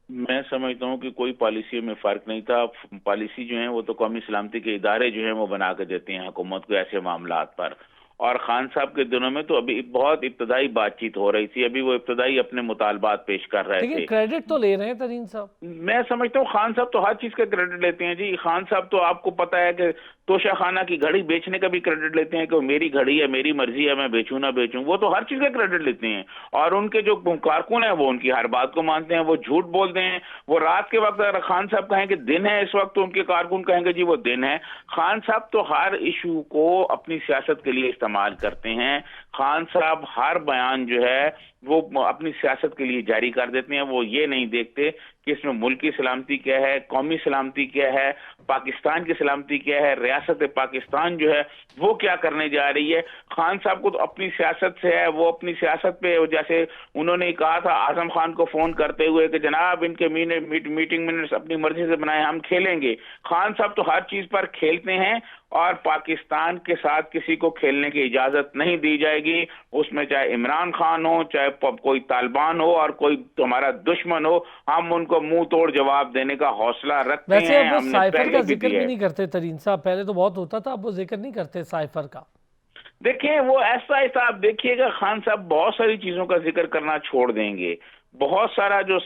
میں سمجھتا ہوں کہ کوئی پالیسی میں فرق نہیں تھا. پالیسی جو ہیں وہ تو قومی سلامتی کے ادارے جو ہیں وہ بنا کے دیتے ہیں حکومت کو ایسے معاملات پر. اور خان صاحب کے دنوں میں تو ابھی بہت ابتدائی بات چیت ہو رہی تھی, ابھی وہ ابتدائی اپنے مطالبات پیش کر رہے تھے. لیکن کریڈٹ تو لے رہے ہیں ترین صاحب. میں سمجھتا ہوں خان صاحب تو ہر چیز کا کریڈٹ لیتے ہیں جی. خان صاحب تو آپ کو پتا ہے کہ توشہ خانہ کی گھڑی بیچنے کا بھی کریڈٹ لیتے ہیں کہ وہ میری گھڑی ہے, میری مرضی ہے, میں بیچوں نہ بیچوں, وہ تو ہر چیز کا کریڈٹ لیتے ہیں. اور ان کے جو کارکن ہیں وہ ان کی ہر بات کو مانتے ہیں, وہ جھوٹ بولتے ہیں. وہ رات کے وقت اگر خان صاحب کہیں کہ دن ہے اس وقت تو ان کے کارکن کہیں گے جی وہ دن ہے. خان صاحب تو ہر ایشو کو اپنی سیاست کے لیے استعمال کرتے ہیں. خان صاحب ہر بیان جو ہے وہ اپنی سیاست کے لیے جاری کر دیتے ہیں. وہ یہ نہیں دیکھتے کہ اس میں ملکی سلامتی کیا ہے, قومی سلامتی کیا ہے, پاکستان کی سلامتی کیا ہے, ریاست پاکستان جو ہے وہ کیا کرنے جا رہی ہے. خان صاحب کو تو اپنی سیاست سے ہے, وہ اپنی سیاست پہ, جیسے انہوں نے کہا تھا اعظم خان کو فون کرتے ہوئے کہ جناب ان کے میٹنگ منٹس اپنی مرضی سے بنائے, ہم کھیلیں گے. خان صاحب تو ہر چیز پر کھیلتے ہیں اور پاکستان کے ساتھ کسی کو کھیلنے کی اجازت نہیں دی جائے گی. اس میں چاہے عمران خان ہو, چاہے کوئی طالبان ہو اور کوئی تمہارا دشمن ہو, ہم ان کو منہ توڑ جواب دینے کا حوصلہ رکھتے ہیں. ویسے اب وہ سائفر کا ذکر بھی نہیں کرتے ترین صاحب, پہلے تو بہت ہوتا تھا, اب وہ ذکر نہیں کرتے سائفر کا. دیکھیں وہ ایسا ایسا آپ دیکھیے گا خان صاحب بہت ساری چیزوں کا ذکر کرنا چھوڑ دیں گے. بہت سارا جو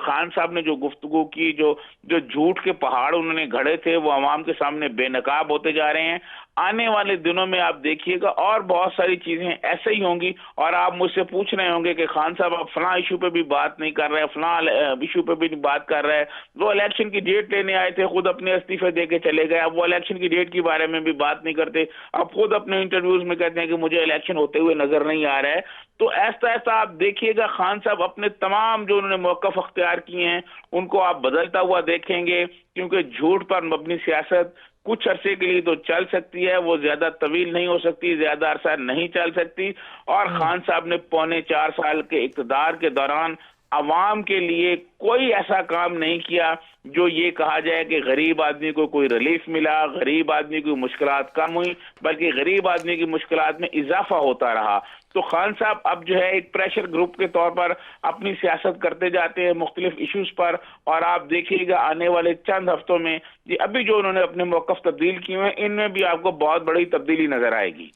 خان صاحب نے جو گفتگو کی, جو جھوٹ کے پہاڑ انہوں نے گھڑے تھے وہ عوام کے سامنے بے نقاب ہوتے جا رہے ہیں. آنے والے دنوں میں آپ دیکھیے گا اور بہت ساری چیزیں ایسے ہی ہوں گی. اور آپ مجھ سے پوچھ رہے ہوں گے کہ خان صاحب آپ فلاں ایشو پہ بھی بات نہیں کر رہے, فلاں ایشو پہ بھی بات کر رہے. وہ الیکشن کی ڈیٹ لینے آئے تھے, خود اپنے استعفے دے کے چلے گئے. اب وہ الیکشن کی ڈیٹ کے بارے میں بھی بات نہیں کرتے, اب خود اپنے انٹرویوز میں کہتے ہیں کہ مجھے الیکشن ہوتے ہوئے نظر نہیں آ رہا ہے. تو ایسا ایسا آپ دیکھیے گا خان صاحب اپنے تمام جو انہوں نے موقف اختیار کیے ہیں ان کو آپ بدلتا ہوا دیکھیں گے, کیونکہ جھوٹ پر مبنی سیاست کچھ عرصے کے لیے تو چل سکتی ہے, وہ زیادہ طویل نہیں ہو سکتی, زیادہ عرصہ نہیں چل سکتی. اور خان صاحب نے 4.25 سال کے اقتدار کے دوران عوام کے لیے کوئی ایسا کام نہیں کیا جو یہ کہا جائے کہ غریب آدمی کو کوئی ریلیف ملا, غریب آدمی کی مشکلات کم ہوئی, بلکہ غریب آدمی کی مشکلات میں اضافہ ہوتا رہا. تو خان صاحب اب جو ہے ایک پریشر گروپ کے طور پر اپنی سیاست کرتے جاتے ہیں مختلف ایشوز پر. اور آپ دیکھیے گا آنے والے چند ہفتوں میں ابھی جو انہوں نے اپنے موقف تبدیل کیے ہیں ان میں بھی آپ کو بہت بڑی تبدیلی نظر آئے گی.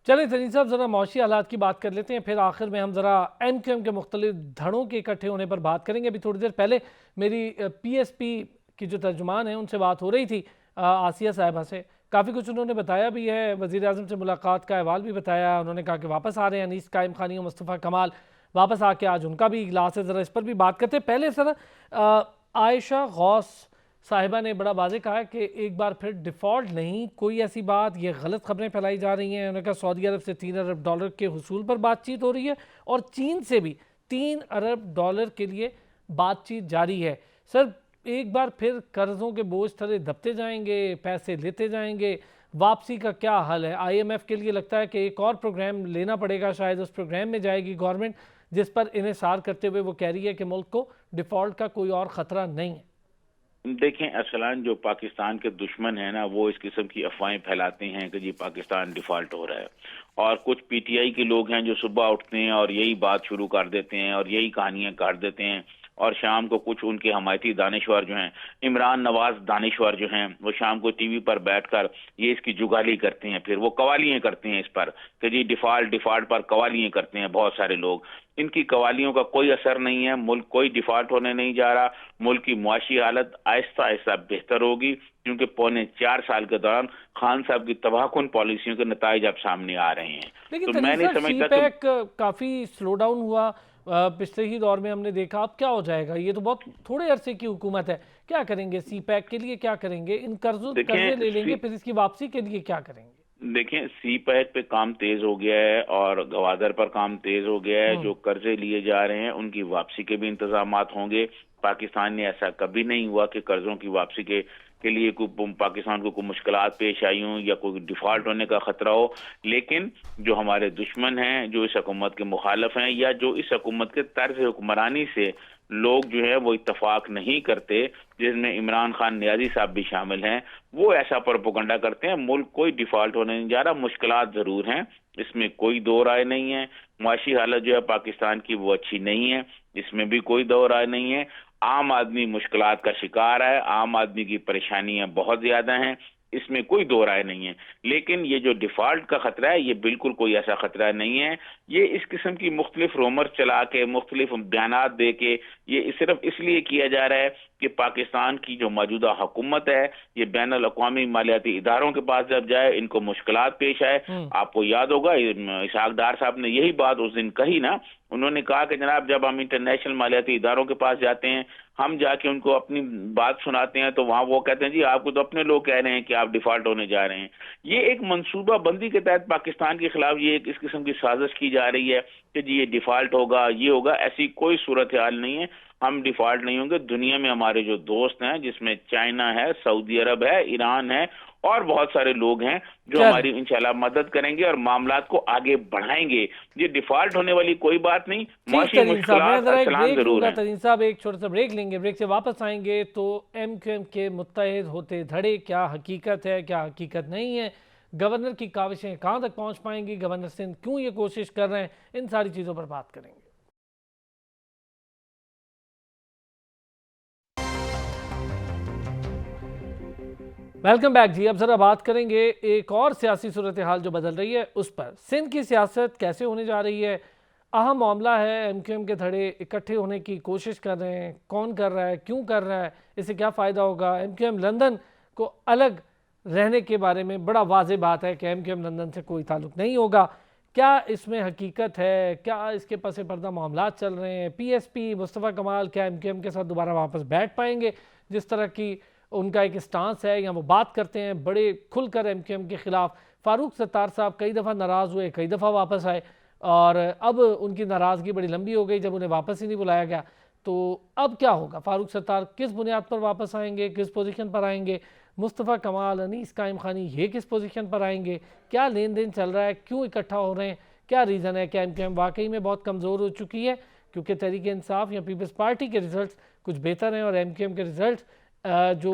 چلیں ترین صاحب ذرا معاشی حالات کی بات کر لیتے ہیں, پھر آخر میں ہم ذرا ایم کیو ایم کے مختلف دھڑوں کے اکٹھے ہونے پر بات کریں گے. ابھی تھوڑی دیر پہلے میری پی ایس پی کی جو ترجمان ہیں ان سے بات ہو رہی تھی, آسیہ صاحبہ سے, کافی کچھ انہوں نے بتایا بھی ہے, وزیر اعظم سے ملاقات کا احوال بھی بتایا. انہوں نے کہا کہ واپس آ رہے ہیں انیس قائم خانی اور مصطفیٰ کمال, واپس آ کے آج ان کا بھی اجلاس ہے, ذرا اس پر بھی بات کرتے ہیں. پہلے سر عائشہ غوث صاحبہ نے بڑا واضح کہا کہ ایک بار پھر ڈیفالٹ نہیں, کوئی ایسی بات, یہ غلط خبریں پھیلائی جا رہی ہیں. انہوں نے کہا سعودی عرب سے $3 ارب کے حصول پر بات چیت ہو رہی ہے اور چین سے بھی $3 ارب کے لیے بات چیت جاری ہے. سر ایک بار پھر قرضوں کے بوجھ تلے دبتے جائیں گے, پیسے لیتے جائیں گے, واپسی کا کیا حل ہے؟ آئی ایم ایف کے لیے لگتا ہے کہ ایک اور پروگرام لینا پڑے گا, شاید اس پروگرام میں جائے گی گورنمنٹ, جس پر انحصار کرتے ہوئے وہ کہہ رہی ہے کہ ملک کو ڈیفالٹ کا کوئی اور خطرہ نہیں ہے. دیکھیں ارسلان, جو پاکستان کے دشمن ہیں نا وہ اس قسم کی افواہیں پھیلاتے ہیں کہ جی پاکستان ڈیفالٹ ہو رہا ہے, اور کچھ پی ٹی آئی کے لوگ ہیں جو صبح اٹھتے ہیں اور یہی بات شروع کر دیتے ہیں اور یہی کہانیاں کاٹ دیتے ہیں. اور شام کو کچھ ان کے حمایتی دانشور جو ہیں، عمران نواز دانشور جو ہیں، وہ شام کو ٹی وی پر بیٹھ کر یہ اس کی جگالی کرتے ہیں، پھر وہ قوالیاں کرتے ہیں اس پر کہ جی ڈیفالٹ پر قوالیاں کرتے ہیں بہت سارے لوگ۔ ان کی قوالیوں کا کوئی اثر نہیں ہے، ملک کوئی ڈیفالٹ ہونے نہیں جا رہا، ملک کی معاشی حالت آہستہ آہستہ بہتر ہوگی، کیونکہ پونے 4 سال کے دوران خان صاحب کی تباہ کن پالیسیوں کے نتائج اب سامنے آ رہے ہیں۔ لیکن تو ترین میں نہیں صاحب سی سمجھتا کہ پیک کافی سلو ڈاؤن ہوا پچھلے ہی دور میں، ہم نے دیکھا، اب کیا ہو جائے گا؟ یہ تو بہت تھوڑے عرصے کی حکومت ہے، کیا کریں گے سی پیک کے لیے؟ کیا کریں گے؟ ان قرضے لے لیں گے، پھر اس کی واپسی کے لیے کیا کریں گے؟ دیکھیں سی پیک پہ کام تیز ہو گیا ہے اور گوادر پر کام تیز ہو گیا ہے، جو قرضے لیے جا رہے ہیں ان کی واپسی کے بھی انتظامات ہوں گے۔ پاکستان نے ایسا کبھی نہیں ہوا کہ قرضوں کی واپسی کے لیے پاکستان کو کوئی مشکلات پیش آئی ہوں یا کوئی ڈیفالٹ ہونے کا خطرہ ہو، لیکن جو ہمارے دشمن ہیں، جو اس حکومت کے مخالف ہیں یا جو اس حکومت کے طرز حکمرانی سے لوگ جو ہے وہ اتفاق نہیں کرتے، جس میں عمران خان نیازی صاحب بھی شامل ہیں، وہ ایسا پروپیگنڈا کرتے ہیں۔ ملک کوئی ڈیفالٹ ہونے نہیں جا رہا، مشکلات ضرور ہیں، اس میں کوئی دو رائے نہیں ہے۔ معاشی حالت جو ہے پاکستان کی وہ اچھی نہیں ہے، اس میں بھی کوئی دو رائے نہیں ہے۔ عام آدمی مشکلات کا شکار ہے، عام آدمی کی پریشانیاں بہت زیادہ ہیں، اس میں کوئی دو رائے نہیں ہے۔ لیکن یہ جو ڈیفالٹ کا خطرہ ہے یہ بالکل کوئی ایسا خطرہ نہیں ہے۔ یہ اس قسم کی مختلف رومر چلا کے، مختلف بیانات دے کے، یہ صرف اس لیے کیا جا رہا ہے کہ پاکستان کی جو موجودہ حکومت ہے یہ بین الاقوامی مالیاتی اداروں کے پاس جب جائے ان کو مشکلات پیش آئے۔ آپ کو یاد ہوگا اسحاق ڈار صاحب نے یہی بات اس دن کہی نا، انہوں نے کہا کہ جناب جب ہم انٹرنیشنل مالیاتی اداروں کے پاس جاتے ہیں، ہم جا کے ان کو اپنی بات سناتے ہیں تو وہاں وہ کہتے ہیں جی آپ کو تو اپنے لوگ کہہ رہے ہیں کہ آپ ڈیفالٹ ہونے جا رہے ہیں۔ یہ ایک منصوبہ بندی کے تحت پاکستان کے خلاف یہ ایک اس قسم کی سازش کی جا رہی ہے کہ جی یہ ڈیفالٹ ہوگا، یہ ہوگا، ایسی کوئی صورتحال نہیں ہے۔ ہم ڈیفالٹ نہیں ہوں گے۔ دنیا میں ہمارے جو دوست ہیں، جس میں چائنا ہے، سعودی عرب ہے، ایران ہے اور بہت سارے لوگ ہیں جو ہماری انشاءاللہ مدد کریں گے اور معاملات کو آگے بڑھائیں گے۔ یہ ڈیفالٹ ہونے والی کوئی بات نہیں، معاشی مشکلات ارسلان ضرور ہیں۔ ترین صاحب ایک چھوٹا سا بریک لیں گے، بریک سے واپس آئیں گے تو ایم کیو ایم کے متحد ہوتے دھڑے کیا حقیقت ہے، کیا حقیقت نہیں ہے، گورنر کی کاوشیں کہاں تک پہنچ پائیں گی، گورنر سندھ کیوں یہ کوشش کر رہے ہیں، ان ساری چیزوں پر بات کریں گے۔ ویلکم بیک جی۔ اب ذرا بات کریں گے ایک اور سیاسی صورتحال جو بدل رہی ہے اس پر۔ سندھ کی سیاست کیسے ہونے جا رہی ہے؟ اہم معاملہ ہے، ایم کیو ایم کے دھڑے اکٹھے ہونے کی کوشش کر رہے ہیں، کون کر رہا ہے، کیوں کر رہا ہے، اس سے کیا فائدہ ہوگا؟ ایم کیو ایم لندن کو الگ رہنے کے بارے میں بڑا واضح بات ہے کہ ایم کیو ایم لندن سے کوئی تعلق نہیں ہوگا۔ کیا اس میں حقیقت ہے؟ کیا اس کے پس پردہ معاملات چل رہے ہیں؟ پی ایس پی مصطفیٰ کمال کیا ایم کیو ایم کے ساتھ دوبارہ واپس بیٹھ پائیں گے؟ جس طرح کی ان کا ایک اسٹانس ہے یا وہ بات کرتے ہیں بڑے کھل کر ایم کیو ایم کے خلاف۔ فاروق ستار صاحب کئی دفعہ ناراض ہوئے، کئی دفعہ واپس آئے اور اب ان کی ناراضگی بڑی لمبی ہو گئی جب انہیں واپس ہی نہیں بلایا گیا۔ تو اب کیا ہوگا؟ فاروق ستار کس بنیاد پر واپس آئیں گے، کس پوزیشن پر آئیں گے؟ مصطفیٰ کمال، انیس قائم خانی یہ کس پوزیشن پر آئیں گے؟ کیا لین دین چل رہا ہے؟ کیوں اکٹھا ہو رہے ہیں؟ کیا ریزن ہے کہ ایم کیو ایم واقعی میں بہت کمزور ہو چکی ہے کیونکہ تحریک انصاف یا پیپلز پارٹی کے ریزلٹس کچھ بہتر ہیں اور ایم کیو ایم کے ریزلٹس جو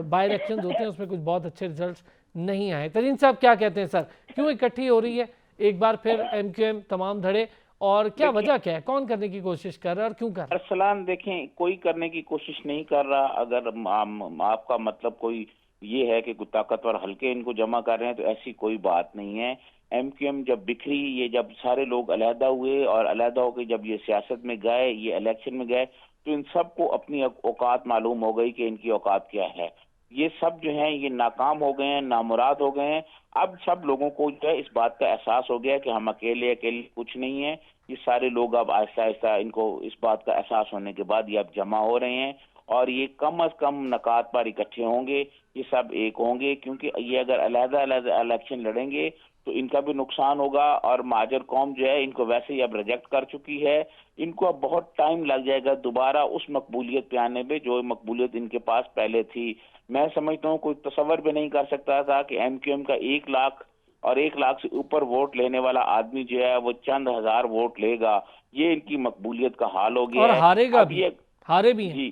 بائی الیکشنز ہوتے ہیں اس میں کچھ بہت اچھے ریزلٹس نہیں آئے؟ ترین صاحب کیا کہتے ہیں سر، کیوں اکٹھی ہو رہی ہے ایک بار پھر ایم کیو ایم تمام دھڑے، اور کیا وجہ کیا ہے؟ کون کرنے کی کوشش کر رہا ہے اور کیوں کر رہا ہے؟ ارسلان دیکھیں، کوئی کرنے کی کوشش نہیں کر رہا۔ اگر آپ کا مطلب کوئی یہ ہے کہ کوئی طاقتور حلقے ان کو جمع کر رہے ہیں تو ایسی کوئی بات نہیں ہے۔ ایم کیو ایم جب بکھری، یہ جب سارے لوگ علیحدہ ہوئے اور علیحدہ ہو کے جب یہ سیاست میں گئے، یہ الیکشن میں گئے، تو ان سب کو اپنی اوقات معلوم ہو گئی کہ ان کی اوقات کیا ہے۔ یہ سب جو ہیں یہ ناکام ہو گئے ہیں، نامراد ہو گئے ہیں۔ اب سب لوگوں کو جو ہے اس بات کا احساس ہو گیا کہ ہم اکیلے کچھ نہیں ہیں۔ یہ سارے لوگ اب آہستہ آہستہ ان کو اس بات کا احساس ہونے کے بعد یہ اب جمع ہو رہے ہیں اور یہ کم از کم نکات پر اکٹھے ہوں گے، یہ سب ایک ہوں گے، کیونکہ یہ اگر علیحدہ علیحدہ الیکشن لڑیں گے تو ان کا بھی نقصان ہوگا اور مہاجر قوم جو ہے ان کو ویسے ہی اب ریجیکٹ کر چکی ہے۔ ان کو اب بہت ٹائم لگ جائے گا دوبارہ اس مقبولیت پہ آنے پہ جو مقبولیت ان کے پاس پہلے تھی۔ میں سمجھتا ہوں کوئی تصور بھی نہیں کر سکتا تھا کہ ایم کیو ایم کا 1 لاکھ اور 1 لاکھ سے اوپر ووٹ لینے والا آدمی جو ہے وہ چند ہزار ووٹ لے گا۔ یہ ان کی مقبولیت کا حال ہو گیا اور ہے۔ ہارے گا بھی، ہارے بھی ہیں۔ جی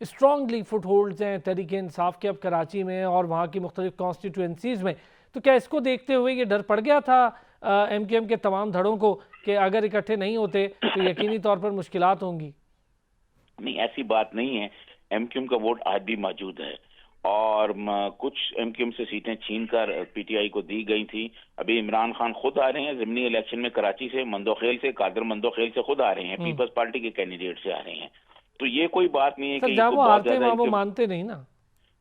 اسٹرانگلی فٹ ہولڈز ہیں تحریک انصاف کے اب کراچی میں اور وہاں کی مختلف کانسٹیٹوئنسیز میں، تو کیا اس کو دیکھتے ہوئے یہ ڈر پڑ گیا تھا ایم کیو ایم کے تمام دھڑوں کو کہ اگر اکٹھے نہیں ہوتے تو یقینی طور پر مشکلات ہوں گی؟ نہیں، ایسی بات نہیں ہے. ایم کیو ایم کا ووٹ آج بھی موجود ہے اور کچھ ایم کیو ایم سے سیٹیں چھین کر پی ٹی آئی کو دی گئی تھی. ابھی عمران خان خود آ رہے ہیں ضمنی الیکشن میں کراچی سے، مندوخیل سے، قادر مندوخیل سے خود آ رہے ہیں، پیپلز پارٹی کے کینڈیڈیٹ سے آ رہے ہیں. تو یہ کوئی بات نہیں ہے سر کہ جہاں کوئی وہ بہت آتے ہیں زیادہ وہاں وہ مانتے نہیں نا.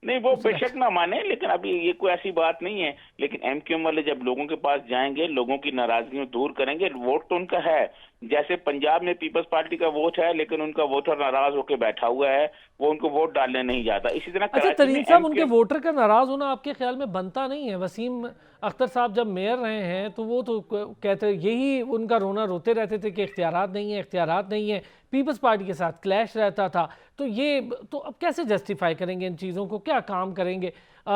نہیں، وہ بے شک نہ مانے، لیکن ابھی یہ کوئی ایسی بات نہیں ہے. لیکن ایم کیو ایم والے جب لوگوں کے پاس جائیں گے، لوگوں کی ناراضگیوں دور کریں گے، ووٹ تو ان کا ہے. جیسے پنجاب میں پیپلز پارٹی کا ووٹ ہے لیکن ان کا ووٹر ناراض ہو کے بیٹھا ہوا ہے، وہ ان کو ووٹ ڈالنے نہیں جاتا. اسی طرح اچھا کراچی میں ترین صاحب، ان کے ووٹر کا ناراض ہونا آپ کے خیال میں بنتا نہیں ہے؟ وسیم اختر صاحب جب میئر رہے ہیں تو وہ تو کہتے یہی ان کا رونا روتے رہتے تھے کہ اختیارات نہیں ہیں، اختیارات نہیں ہیں، پیپلز پارٹی کے ساتھ کلیش رہتا تھا. تو یہ تو اب کیسے جسٹیفائی کریں گے ان چیزوں کو، کیا کام کریں گے؟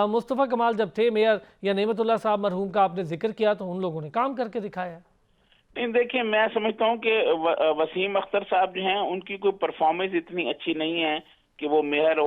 مصطفیٰ کمال جب تھے میئر، یا نعمت اللہ صاحب مرحوم کا آپ نے ذکر کیا، تو ان لوگوں نے کام کر کے دکھایا. نہیں، دیکھیں میں سمجھتا ہوں کہ وسیم اختر صاحب جو ہیں ان کی کوئی پرفارمنس اتنی اچھی نہیں ہے کہ وہ میئر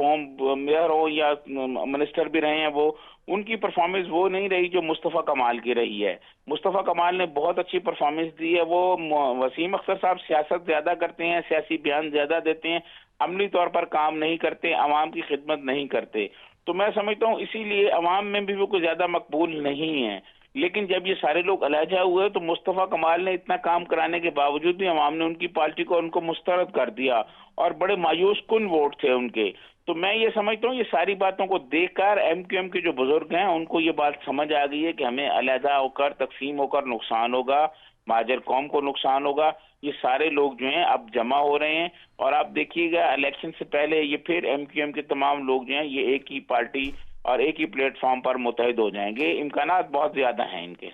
ہو یا منسٹر بھی رہے ہیں. وہ ان کی پرفارمنس وہ نہیں رہی جو مصطفیٰ کمال کی رہی ہے. مصطفیٰ کمال نے بہت اچھی پرفارمنس دی ہے. وہ وسیم اختر صاحب سیاست زیادہ کرتے ہیں، سیاسی بیان زیادہ دیتے ہیں، عملی طور پر کام نہیں کرتے، عوام کی خدمت نہیں کرتے. تو میں سمجھتا ہوں اسی لیے عوام میں بھی وہ کوئی زیادہ مقبول نہیں ہے. لیکن جب یہ سارے لوگ علیحدہ ہوئے تو مصطفیٰ کمال نے اتنا کام کرانے کے باوجود بھی عوام نے ان کی پارٹی کو ان کو مسترد کر دیا اور بڑے مایوس کن ووٹ تھے ان کے. تو میں یہ سمجھتا ہوں یہ ساری باتوں کو دیکھ کر ایم کیو ایم کے جو بزرگ ہیں ان کو یہ بات سمجھ آ گئی ہے کہ ہمیں علیحدہ ہو کر، تقسیم ہو کر نقصان ہوگا، مہاجر قوم کو نقصان ہوگا. یہ سارے لوگ جو ہیں اب جمع ہو رہے ہیں اور آپ دیکھیے گا الیکشن سے پہلے یہ پھر ایم کیو ایم کے تمام لوگ جو ہیں یہ ایک ہی پارٹی اور ایک ہی پلیٹ فارم پر متحد ہو جائیں گے. امکانات بہت زیادہ ہیں ان کے.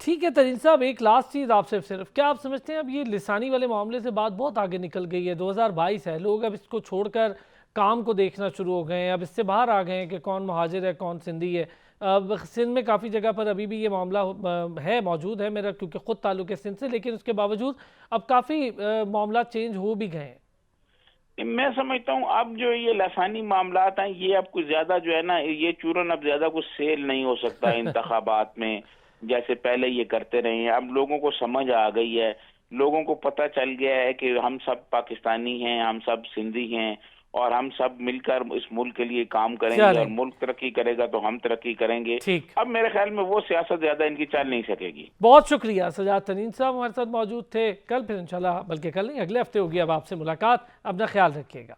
ٹھیک ہے ترین صاحب، ایک لاسٹ چیز آپ سے صرف، کیا آپ سمجھتے ہیں اب یہ لسانی والے معاملے سے بات بہت آگے نکل گئی ہے؟ 2022 ہے، لوگ اب اس کو چھوڑ کر کام کو دیکھنا شروع ہو گئے ہیں، اب اس سے باہر آ گئے ہیں کہ کون مہاجر ہے کون سندھی ہے. سندھ میں کافی جگہ پر ابھی بھی یہ معاملہ ہے، موجود ہے، میرا کیونکہ خود تعلق ہے سندھ سے، لیکن اس کے باوجود اب کافی معاملات چینج ہو بھی گئے ہیں. میں سمجھتا ہوں اب جو یہ لسانی معاملات ہیں یہ اب کچھ زیادہ جو ہے نا، یہ چورن اب زیادہ کچھ سیل نہیں ہو سکتا انتخابات میں جیسے پہلے یہ کرتے رہے ہیں. اب لوگوں کو سمجھ آ گئی ہے، لوگوں کو پتہ چل گیا ہے کہ ہم سب پاکستانی ہیں، ہم سب سندھی ہیں اور ہم سب مل کر اس ملک کے لیے کام کریں گے اور ملک ترقی کرے گا تو ہم ترقی کریں گے. ٹھیک، اب میرے خیال میں وہ سیاست زیادہ ان کی چل نہیں سکے گی. بہت شکریہ. سجاد ترین صاحب ہمارے ساتھ موجود تھے. کل پھر انشاءاللہ، بلکہ کل نہیں اگلے ہفتے ہوگی اب آپ سے ملاقات. اپنا خیال رکھیے گا.